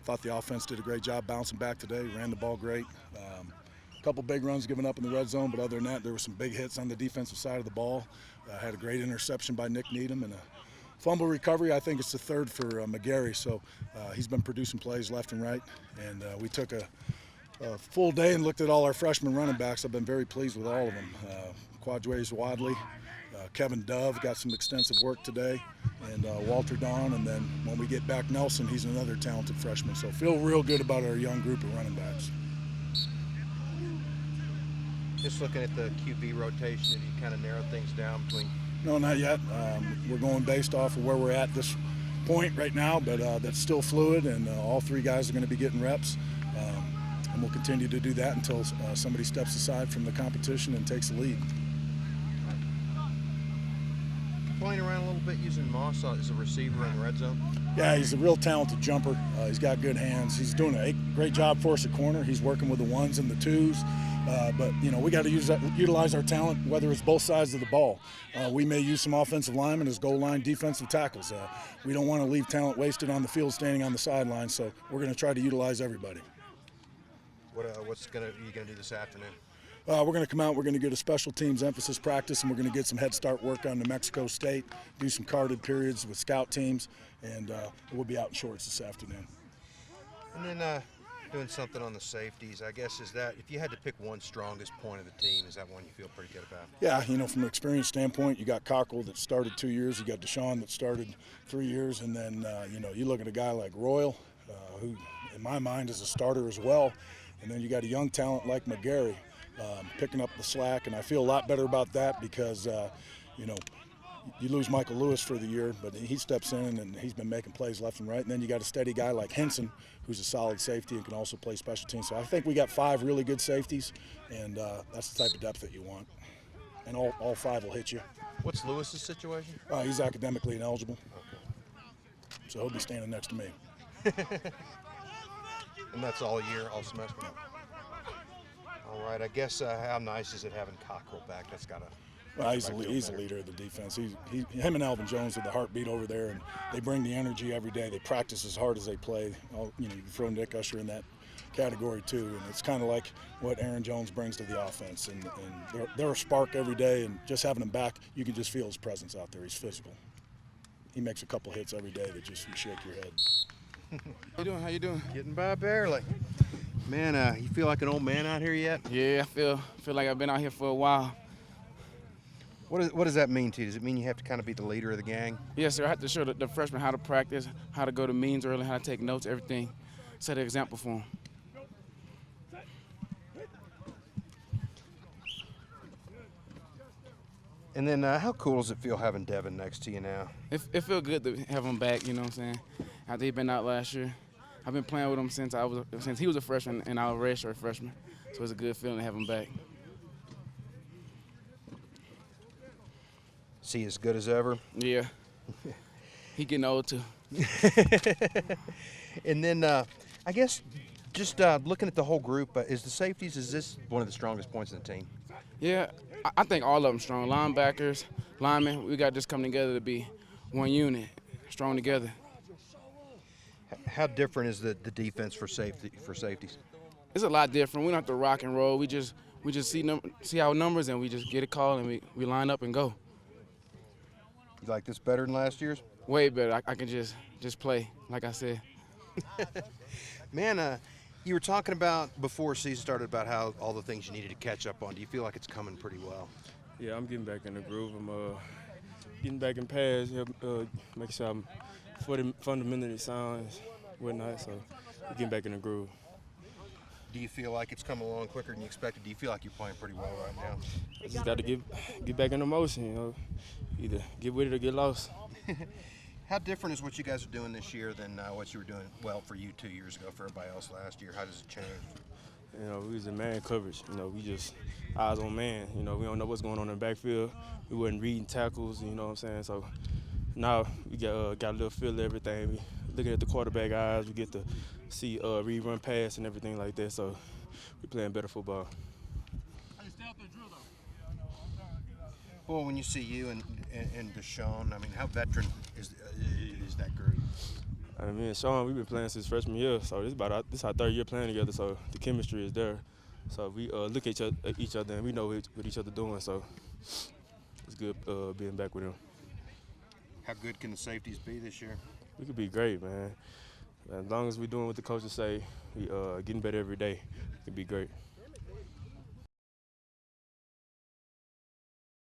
thought the offense did a great job bouncing back today, ran the ball great. A couple big runs given up in the red zone, but other than that, there were some big hits on the defensive side of the ball. Had a great interception by Nick Needham and a fumble recovery. I think it's the third for McGarry, so he's been producing plays left and right. And we took a full day and looked at all our freshman running backs. I've been very pleased with all of them. Quadways Wadley, Kevin Dove got some extensive work today, and Walter Dawn. And then when we get back Nelson, he's another talented freshman. So feel real good about our young group of running backs. Just looking at the QB rotation, have you kind of narrowed things down between? No, not yet. We're going based off of where we're at this point right now, but that's still fluid, and all three guys are going to be getting reps. And we'll continue to do that until somebody steps aside from the competition and takes the lead. Playing around a little bit using Moss as a receiver in the red zone? Yeah, he's a real talented jumper. He's got good hands. He's doing a great job for us at corner. He's working with the ones and the twos. But, we got to utilize our talent, whether it's both sides of the ball. We may use some offensive linemen as goal line defensive tackles. We don't want to leave talent wasted on the field standing on the sideline, so we're going to try to utilize everybody. What's you going to do this afternoon? We're going to come out, we're going to get a special teams emphasis practice, and we're going to get some head start work on New Mexico State, do some carded periods with scout teams, and we'll be out in shorts this afternoon. And then doing something on the safeties, I guess, is that if you had to pick one strongest point of the team, is that one you feel pretty good about? Yeah, from an experience standpoint, you got Cockrell that started 2 years, you got Dashone that started 3 years, and then, you look at a guy like Royal, who in my mind is a starter as well, and then you got a young talent like McGarry. Picking up the slack, and I feel a lot better about that because, you lose Michael Lewis for the year, but he steps in and he's been making plays left and right. And then you got a steady guy like Henson, who's a solid safety and can also play special teams. So I think we got 5 really good safeties, and that's the type of depth that you want. And all 5 will hit you. What's Lewis's situation? He's academically ineligible, so he'll be standing next to me. And that's all year, all semester? All right, I guess how nice is it having Cockrell back? That's got to. Well, he's a leader of the defense. Him and Alvin Jones are the heartbeat over there, and they bring the energy every day. They practice as hard as they play. You throw Nick Usher in that category too, and it's kind of like what Aaron Jones brings to the offense. And they're a spark every day, and just having him back, you can just feel his presence out there. He's physical. He makes a couple hits every day that just you shake your head. How you doing? Getting by barely. Man, you feel like an old man out here yet? Yeah, I feel like I've been out here for a while. What does that mean to you? Does it mean you have to kind of be the leader of the gang? Yes, sir. I have to show the freshmen how to practice, how to go to meetings early, how to take notes, everything. Set an example for them. And then how cool does it feel having Devin next to you now? It feels good to have him back, you know what I'm saying? After he'd been out last year. I've been playing with him since he was a freshman and I was a redshirt freshman. So it's a good feeling to have him back. Is he as good as ever? Yeah. He getting old too. And then I guess just looking at the whole group, is the safeties, is this one of the strongest points in the team? Yeah, I think all of them strong. Linebackers, linemen, we got to just come together to be one unit, strong together. How different is the defense for safeties? It's a lot different. We don't have to rock and roll. We just see our numbers and we just get a call and we line up and go. You like this better than last year's? Way better. I can just play, like I said. Man, you were talking about before season started about how all the things you needed to catch up on. Do you feel like it's coming pretty well? Yeah, I'm getting back in the groove. I'm getting back in pads, making sure I'm fundamentally sound and whatnot, so I'm getting back in the groove. Do you feel like it's coming along quicker than you expected? Do you feel like you're playing pretty well right now? I just got to get back into motion, either get with it or get lost. How different is what you guys are doing this year than what you were doing, well, for you 2 years ago, for everybody else last year? How does it change? We was in man coverage. We just eyes on man. We don't know what's going on in the backfield. We wasn't reading tackles, you know what I'm saying? So now we got a little feel of everything. We looking at the quarterback eyes. We get to see read, run, pass, and everything like that. So we're playing better football. Well, when you see you and Dashone, I mean, how veteran is that group? I mean, me and Sean, we've been playing since freshman year, so this our third year playing together. So the chemistry is there. So we look at each other and we know what each other doing. So it's good being back with him. How good can the safeties be this year? We could be great, man. As long as we're doing what the coaches say, we getting better every day. It could be great.